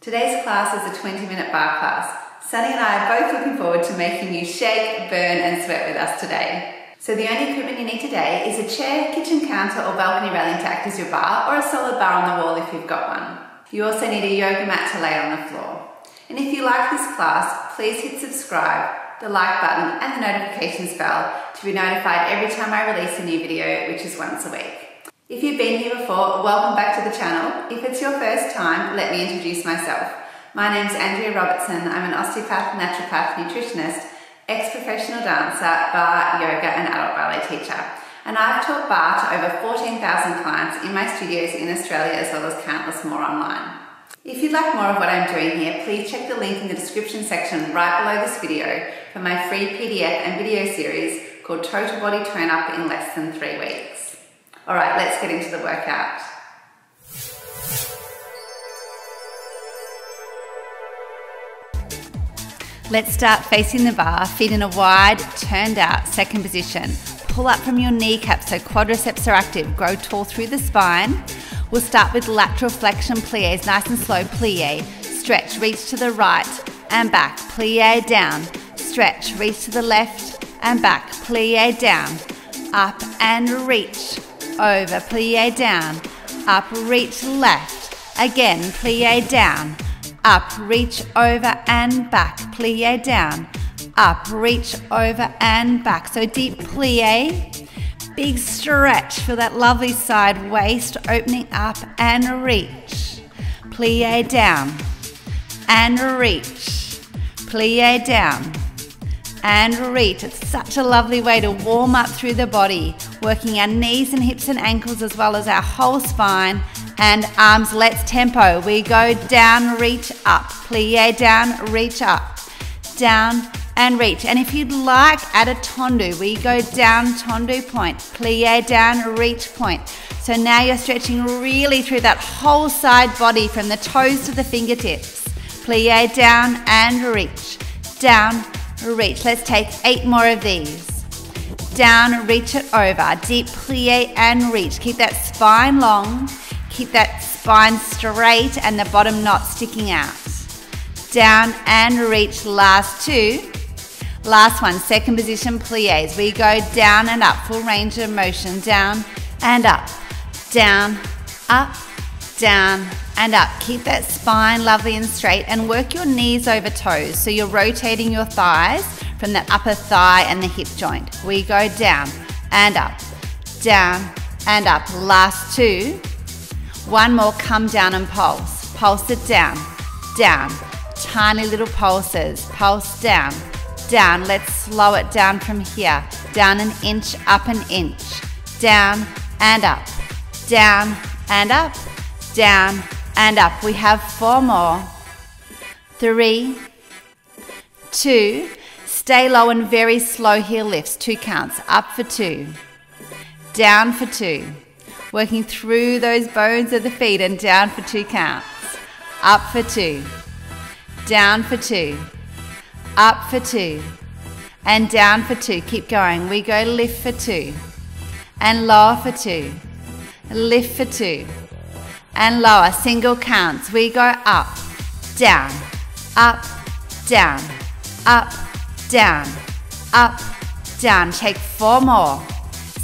Today's class is a 20-minute bar class. Sunny and I are both looking forward to making you shake, burn and sweat with us today. So the only equipment you need today is a chair, kitchen counter or balcony railing to act as your bar, or a solid bar on the wall if you've got one. You also need a yoga mat to lay on the floor. And if you like this class, please hit subscribe, the like button and the notifications bell to be notified every time I release a new video, which is once a week. If you've been here before, welcome back to the channel. If it's your first time, let me introduce myself. My name's Andrea. I'm an osteopath, naturopath, nutritionist, ex-professional dancer, bar, yoga and adult ballet teacher. And I've taught bar to over 14,000 clients in my studios in Australia as well as countless more online. If you'd like more of what I'm doing here, please check the link in the description section right below this video for my free PDF and video series called Total Body Tone Up in Less Than 3 weeks. Alright, let's get into the workout. Let's start facing the bar, feet in a wide, turned out second position. Pull up from your kneecaps so quadriceps are active. Grow tall through the spine. We'll start with lateral flexion pliés, nice and slow plie. Stretch, reach to the right and back, plie down. Stretch, reach to the left and back, plie down. Up and reach, over, plie down. Up, reach left, again, plie down. Up, reach over and back, plie down. Up, reach over and back. So deep plie, big stretch, feel that lovely side waist opening up and reach. Plie down and reach. Plie down and reach. It's such a lovely way to warm up through the body, working our knees and hips and ankles as well as our whole spine and arms. Let's tempo. We go down, reach up. Plie down, reach up. Down and reach. And if you'd like, add a tendu. We go down, tendu point. Plie down, reach point. So now you're stretching really through that whole side body from the toes to the fingertips. Plie down and reach. Down, reach. Let's take 8 more of these. Down, reach it over. Deep plie and reach. Keep that spine long. Keep that spine straight and the bottom not sticking out. Down and reach. Last 2. Last one, second position pliés. We go down and up, full range of motion. Down and up. Down, up, down and up. Keep that spine lovely and straight and work your knees over toes. So you're rotating your thighs from that upper thigh and the hip joint. We go down and up, down and up. Last 2. One more, come down and pulse. Pulse it down, down. Tiny little pulses. Pulse down, down. Let's slow it down from here. Down an inch, up an inch. Down and up, down and up, down and up. We have 4 more. 3, 2. Stay low and very slow heel lifts. 2 counts. Up for 2. Down for 2. Working through those bones of the feet and down for 2 counts. Up for 2. Down for 2. Up for 2. And down for 2. Keep going. We go lift for 2. And lower for 2. Lift for 2. And lower. Single counts. We go up, down, up, down, up, down, up, down. Take 4 more.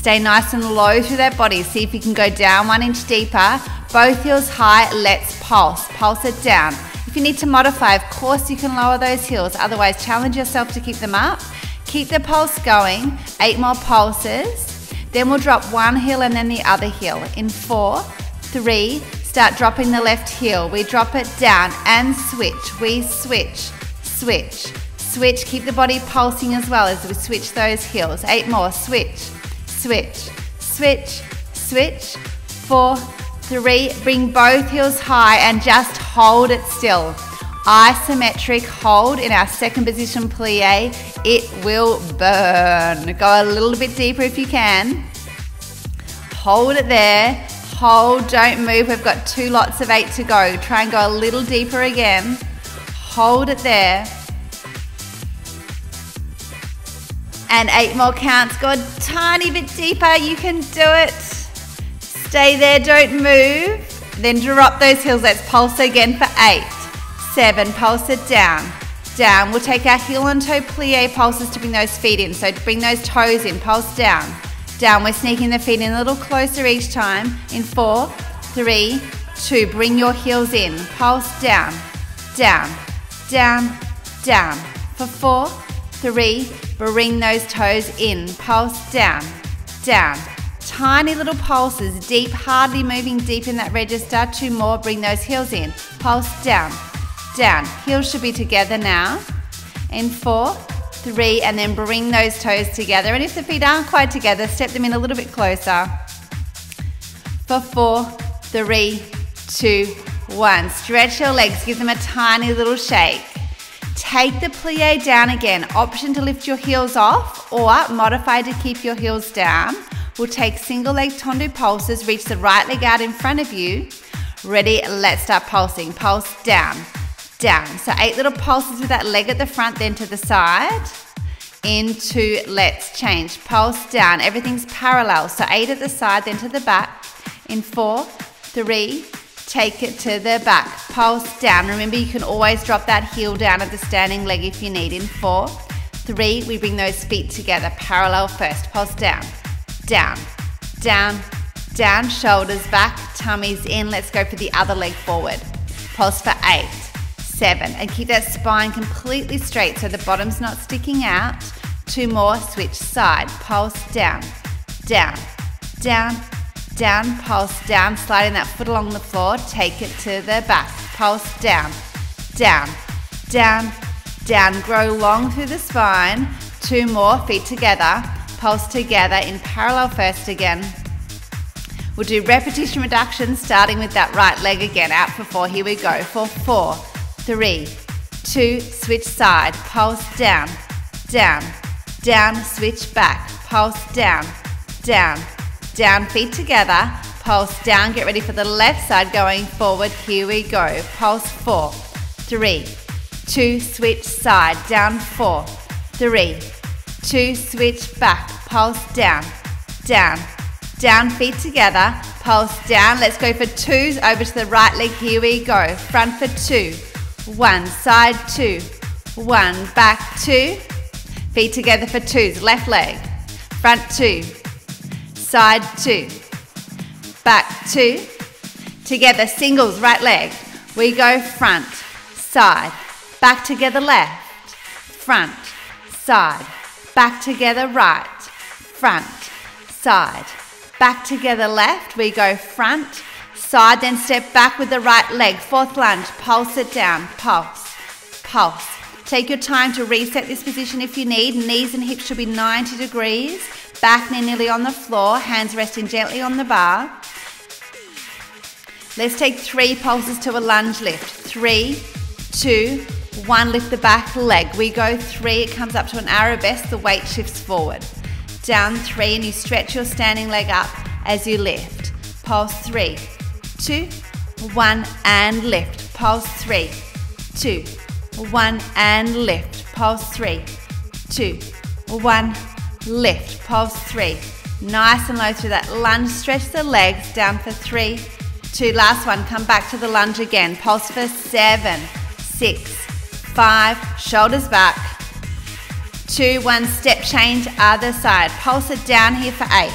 Stay nice and low through that body. See if you can go down 1 inch deeper. Both heels high. Let's pulse. Pulse it down. If you need to modify, of course you can lower those heels. Otherwise, challenge yourself to keep them up. Keep the pulse going. 8 more pulses. Then we'll drop one heel and then the other heel. In 4, 3, start dropping the left heel. We drop it down and switch. We switch, switch, switch. Keep the body pulsing as well as we switch those heels. 8 more. Switch, switch, switch, switch. 4, 3. Bring both heels high and just hold it still. Isometric hold in our second position plie. It will burn. Go a little bit deeper if you can. Hold it there. Hold, don't move. We've got 2 lots of 8 to go. Try and go a little deeper again. Hold it there. And 8 more counts. Go a tiny bit deeper. You can do it. Stay there, don't move. Then drop those heels. Let's pulse again for 8, 7, pulse it down, down. We'll take our heel and toe plie pulses to bring those feet in. So bring those toes in, pulse down, down. We're sneaking the feet in a little closer each time. In 4, 3, 2, bring your heels in, pulse down, down, down, down. For 4, 3, bring those toes in, pulse down, down. Tiny little pulses, deep, hardly moving deep in that register. 2 more, bring those heels in, pulse down, down. Heels should be together now. In 4, 3, and then bring those toes together. And if the feet aren't quite together, step them in a little bit closer. For 4, 3, 2, 1. Stretch your legs, give them a tiny little shake. Take the plie down again. Option to lift your heels off or modify to keep your heels down. We'll take single leg tendu pulses, reach the right leg out in front of you. Ready, let's start pulsing. Pulse down, down. So 8 little pulses with that leg at the front, then to the side. Into, let's change. Pulse down, everything's parallel. So 8 at the side, then to the back. In 4, 3, take it to the back. Pulse down. Remember, you can always drop that heel down at the standing leg if you need. In 4, 3, we bring those feet together, parallel first. Pulse down, down, down, down. Shoulders back, tummies in. Let's go for the other leg forward. Pulse for 8, 7, and keep that spine completely straight so the bottom's not sticking out. 2 more, switch side. Pulse down, down, down, down, pulse down, sliding that foot along the floor, take it to the back. Pulse down, down, down, down. Grow long through the spine. 2 more, feet together, pulse together in parallel first again. We'll do repetition reduction, starting with that right leg again. Out for 4, here we go. For 4, 3, 2, switch side, pulse down, down, down, switch back, pulse down, down, down, feet together, pulse down. Get ready for the left side going forward. Here we go. Pulse 4, 3, 2, switch side, down 4, 3, 2, switch back, pulse down, down, down, feet together, pulse down. Let's go for 2s over to the right leg. Here we go. Front for 2, 1, side 2, 1, back 2, feet together for 2s, left leg, front 2, side 2, back 2, together, singles, right leg. We go front, side, back together, left, front, side, back together, right, front, side, back together, left. We go front, side, then step back with the right leg. 4th lunge, pulse it down, pulse, pulse. Take your time to reset this position if you need. Knees and hips should be 90 degrees. Back knee nearly on the floor, hands resting gently on the bar. Let's take 3 pulses to a lunge lift. 3, 2, 1, lift the back leg. We go 3, it comes up to an arabesque, the weight shifts forward. Down 3, and you stretch your standing leg up as you lift. Pulse 3, 2, 1, and lift. Pulse 3, 2, 1, and lift. Pulse 3, 2, 1, lift. Pulse 3. Nice and low through that lunge. Stretch the legs down for 3, 2. Last one. Come back to the lunge again. Pulse for 7, 6, 5. Shoulders back. 2, 1. Step change other side. Pulse it down here for 8.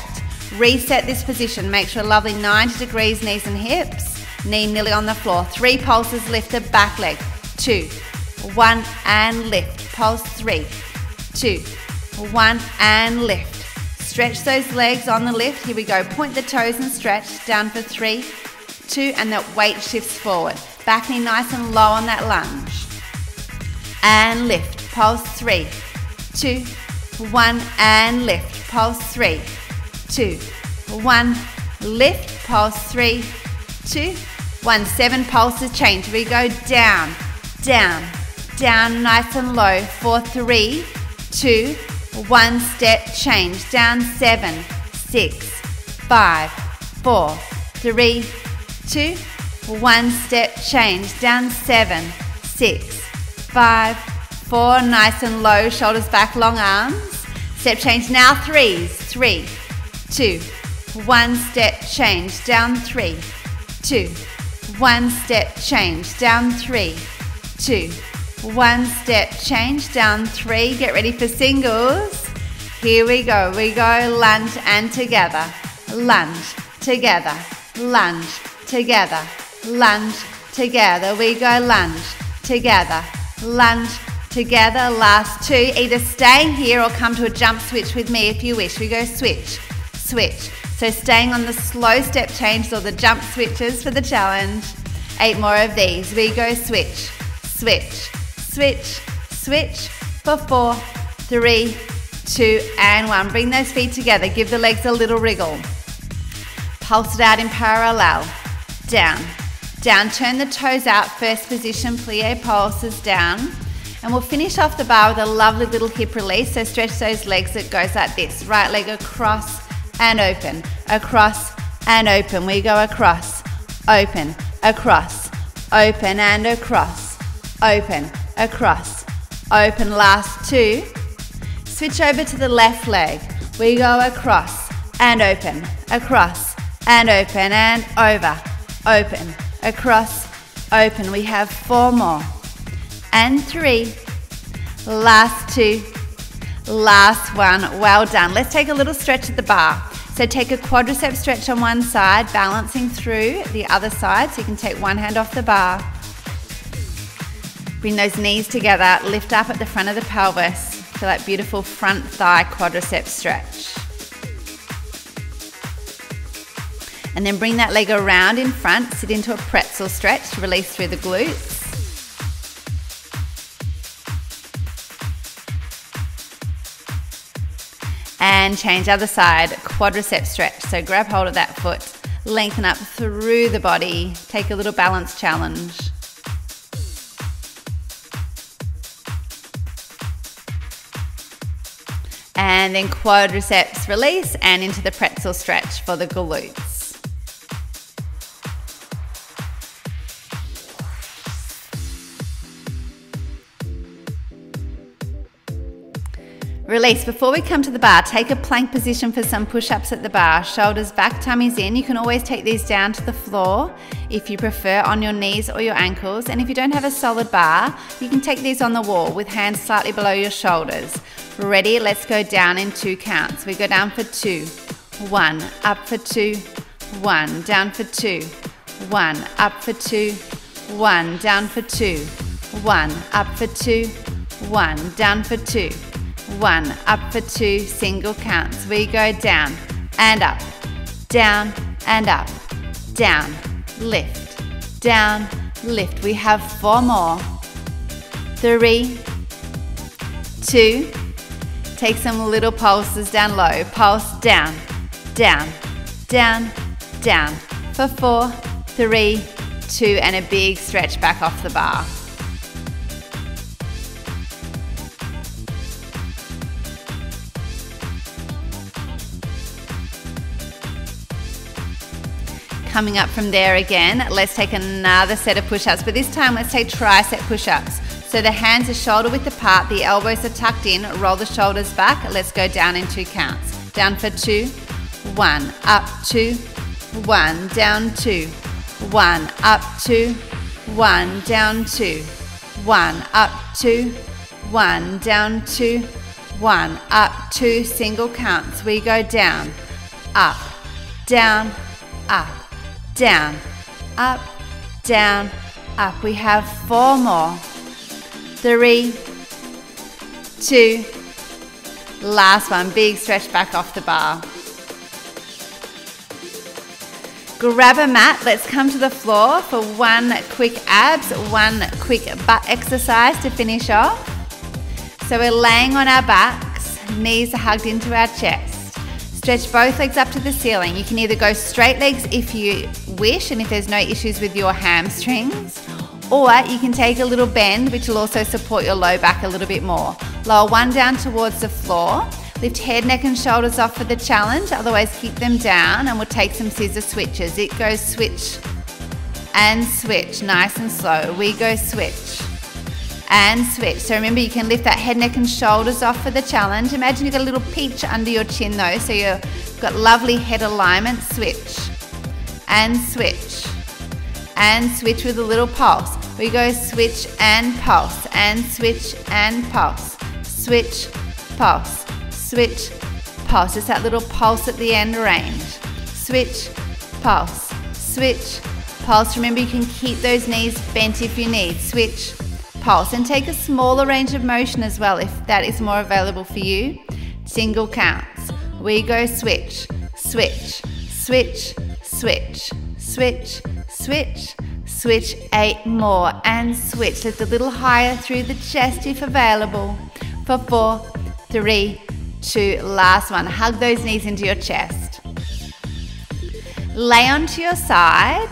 Reset this position. Make sure lovely 90 degrees knees and hips. Knee nearly on the floor. 3 pulses. Lift the back leg. 2, 1, and lift. Pulse 3, 2, 1, and lift. Stretch those legs on the lift. Here we go. Point the toes and stretch. Down for 3, 2, and that weight shifts forward. Back knee nice and low on that lunge. And lift. Pulse 3, 2, 1, and lift. Pulse 3, 2, 1, lift. Pulse 3, 2, 1. 7 pulses change. We go down, down, down, nice and low. 4, 3, 2, 1. Step change. Down 7, 6, 5, 4, 3, 2, 1. Step change. Down 7, 6, 5, 4. Nice and low. Shoulders back, long arms. Step change. Now 3s. 3, 2, 1. Step change. Down 3, 2, 1. Step change. Down 3, 2. One step change, down 3. Get ready for singles. Here we go, lunge and together, lunge, together, lunge, together, lunge, together. We go lunge, together, lunge, together. Last 2, either stay here or come to a jump switch with me if you wish. We go switch, switch. So staying on the slow step changes or the jump switches for the challenge. 8 more of these. We go switch, switch, switch, switch for 4, 3, 2, and 1. Bring those feet together. Give the legs a little wriggle. Pulse it out in parallel. Down, down. Turn the toes out. First position, plie pulses down. And we'll finish off the bar with a lovely little hip release. So stretch those legs. It goes like this. Right leg across and open. Across and open. We go across, open, across, open and across, open, across, open. Last 2. Switch over to the left leg. We go across and open, across and open and over, open, across, open. We have 4 more and 3. Last 2. Last 1. Well done. Let's take a little stretch at the bar. So take a quadricep stretch on one side, balancing through the other side. So you can take one hand off the bar. Bring those knees together, lift up at the front of the pelvis. Feel that beautiful front thigh quadricep stretch. And then bring that leg around in front, sit into a pretzel stretch, release through the glutes. And change other side, quadricep stretch. So grab hold of that foot, lengthen up through the body, take a little balance challenge. And then quadriceps release and into the pretzel stretch for the glutes. Release. Before we come to the bar, take a plank position for some push-ups at the bar. Shoulders back, tummies in. You can always take these down to the floor if you prefer, on your knees or your ankles. And if you don't have a solid bar, you can take these on the wall with hands slightly below your shoulders. Ready? Let's go down in 2 counts. We go down for 2, 1, up for 2, 1, down for 2, 1, up for 2, 1, down for 2, 1, up for 2, 1, down for 2, 1, up for 2, single counts. We go down and up, down and up, down, lift, down, lift. We have 4 more. 3, 2, take some little pulses down low. Pulse down, down, down, down. For 4, 3, 2, and a big stretch back off the bar. Coming up from there again, let's take another set of push-ups, but this time let's take tricep push-ups. So the hands are shoulder width apart, the elbows are tucked in, roll the shoulders back. Let's go down in 2 counts. Down for 2, 1, up 2, 1, down 2, 1, up 2, 1, down 2, 1, up 2, 1, down 2, 1, up 2, single counts. We go down, up, down, up, down, up, down, up. We have 4 more. 3, 2, last one. Big stretch back off the bar. Grab a mat. Let's come to the floor for 1 quick abs, 1 quick butt exercise to finish off. So we're laying on our backs, knees are hugged into our chest. Stretch both legs up to the ceiling. You can either go straight legs if you wish, and if there's no issues with your hamstrings, or you can take a little bend, which will also support your low back a little bit more. Lower one down towards the floor. Lift head, neck and shoulders off for the challenge, otherwise keep them down, and we'll take some scissor switches. It goes switch and switch, nice and slow. We go switch and switch. So remember, you can lift that head, neck and shoulders off for the challenge. Imagine you've got a little peach under your chin though, so you've got lovely head alignment. Switch and switch and switch with a little pulse. We go switch and pulse, and switch and pulse. Switch, pulse, switch, pulse. Just that little pulse at the end range. Switch, pulse, switch, pulse. Remember, you can keep those knees bent if you need. Switch, pulse. And take a smaller range of motion as well if that is more available for you. Single counts. We go switch, switch, switch, switch, switch, switch, switch. 8 more and switch. Lift a little higher through the chest if available. For 4, 3, 2, last one. Hug those knees into your chest. Lay onto your side.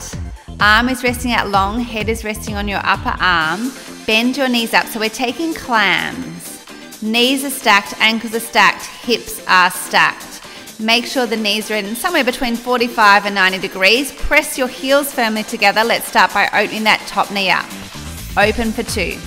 Arm is resting out long, head is resting on your upper arm. Bend your knees up. So we're taking clams. Knees are stacked, ankles are stacked, hips are stacked. Make sure the knees are in somewhere between 45 and 90 degrees. Press your heels firmly together. Let's start by opening that top knee up. Open for 2.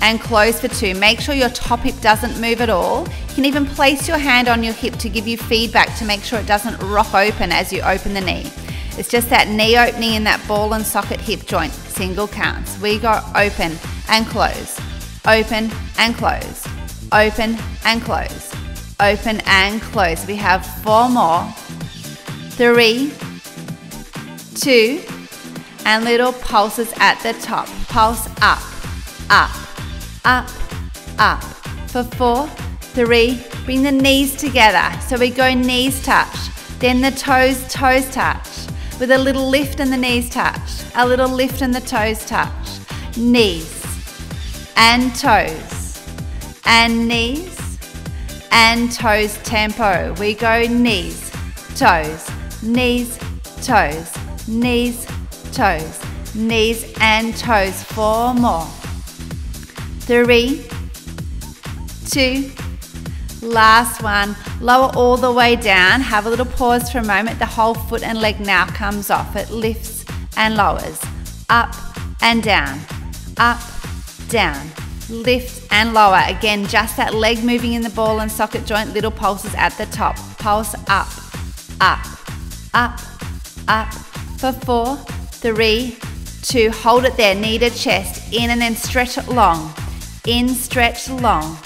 And close for 2. Make sure your top hip doesn't move at all. You can even place your hand on your hip to give you feedback to make sure it doesn't rock open as you open the knee. It's just that knee opening in that ball and socket hip joint. Single counts. We go open and close. Open and close. Open and close. Open and close. We have 4 more. 3, 2, and little pulses at the top. Pulse up, up, up, up. For 4, 3, bring the knees together. So we go knees touch, then the toes touch, with a little lift and the knees touch, a little lift and the toes touch. Knees and toes, and knees and toes tempo. We go knees, toes, knees, toes, knees, toes, knees and toes. 4 more. 3, 2, last one. Lower all the way down. Have a little pause for a moment. The whole foot and leg now comes off. It lifts and lowers. Up and down. Up, down. Lift and lower. Again, just that leg moving in the ball and socket joint. Little pulses at the top. Pulse up, up, up, up. For 4, 3, 2. Hold it there. Knee to chest. In and then stretch it long. In, stretch, long.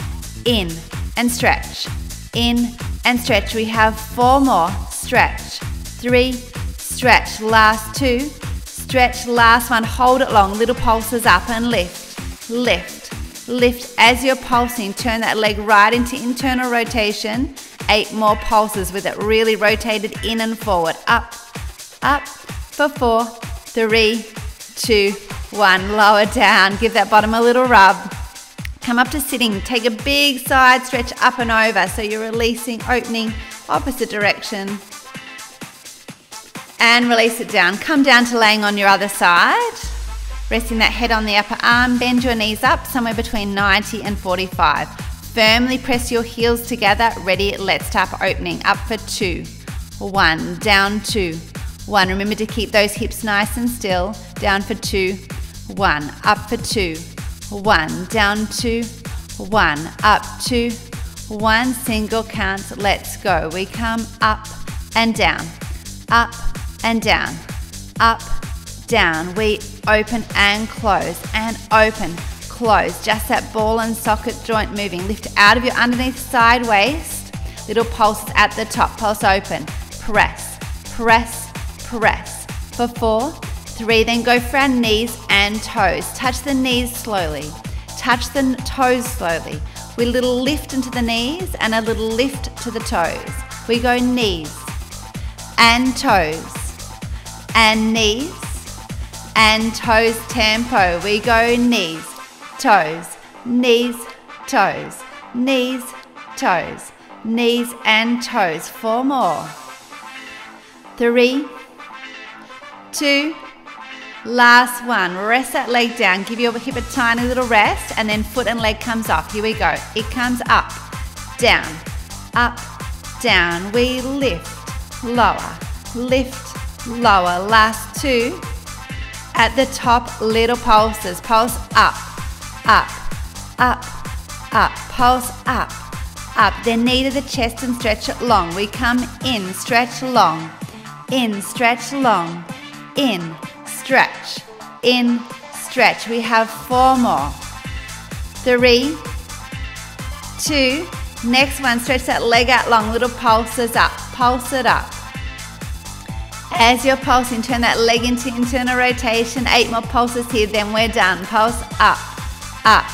In and stretch. In and stretch. We have 4 more. Stretch. 3, stretch. Last 2. Stretch. Last one. Hold it long. Little pulses up and lift. Lift. Lift as you're pulsing. Turn that leg right into internal rotation. 8 more pulses with it really rotated in and forward. Up, up. For 4, 3, 2, 1. Lower down. Give that bottom a little rub. Come up to sitting. Take a big side stretch up and over. So you're releasing, opening, opposite direction. And release it down. Come down to laying on your other side. Resting that head on the upper arm. Bend your knees up somewhere between 90 and 45. Firmly press your heels together. Ready, let's start opening. Up for 2. 1. Down 2. 1. Remember to keep those hips nice and still. Down for 2. 1. Up for 2. 1. Down 2. 1. Up 2. 1. Single counts. Let's go. We come up and down. Up and down. Up, down. We open and close. And open, close. Just that ball and socket joint moving. Lift out of your underneath side waist. Little pulses at the top. Pulse open. Press, press, press. For 4, 3. Then go for our knees and toes. Touch the knees slowly. Touch the toes slowly. We little lift into the knees and a little lift to the toes. We go knees and toes and knees and toes tempo. We go knees, toes, knees, toes, knees, toes, knees and toes. 4 more. 3, 2, last one. Rest that leg down. Give your hip a tiny little rest and then foot and leg comes off. Here we go. It comes up, down, up, down. We lift, lower, lift, lower. Last 2. At the top, little pulses. Pulse up, up, up, up. Pulse up, up. Then knee to the chest and stretch it long. We come in, stretch long, in, stretch long, in, stretch, stretch. We have 4 more. 3, 2, next one, stretch that leg out long, little pulses up, pulse it up. As you're pulsing, turn that leg into internal rotation, 8 more pulses here, then we're done. Pulse up, up,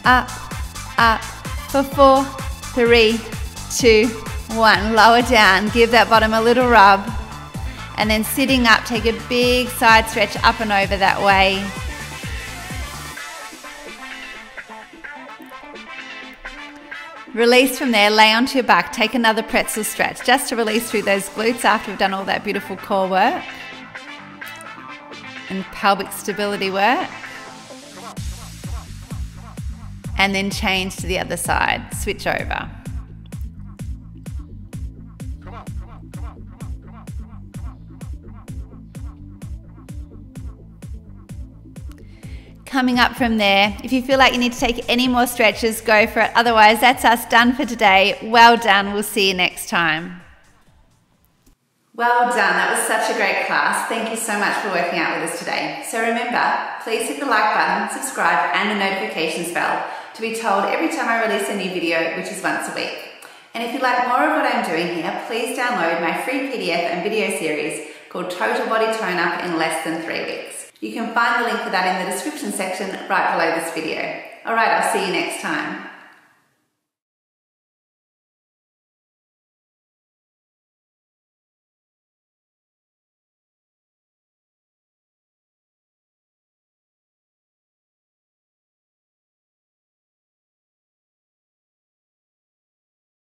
up, up, for 4, 3, 2, 1. Lower down, give that bottom a little rub. And then sitting up, take a big side stretch up and over that way. Release from there, lay onto your back, take another pretzel stretch just to release through those glutes after we've done all that beautiful core work and pelvic stability work. And then change to the other side, switch over. Coming up from there, if you feel like you need to take any more stretches, go for it. Otherwise, that's us done for today. Well done. We'll see you next time. Well done. That was such a great class. Thank you so much for working out with us today. So remember, please hit the like button, subscribe, and the notifications bell to be told every time I release a new video, which is once a week. And if you'd like more of what I'm doing here, please download my free PDF and video series called Total Body Tone Up in Less Than 3 Weeks. You can find the link for that in the description section right below this video. All right, I'll see you next time.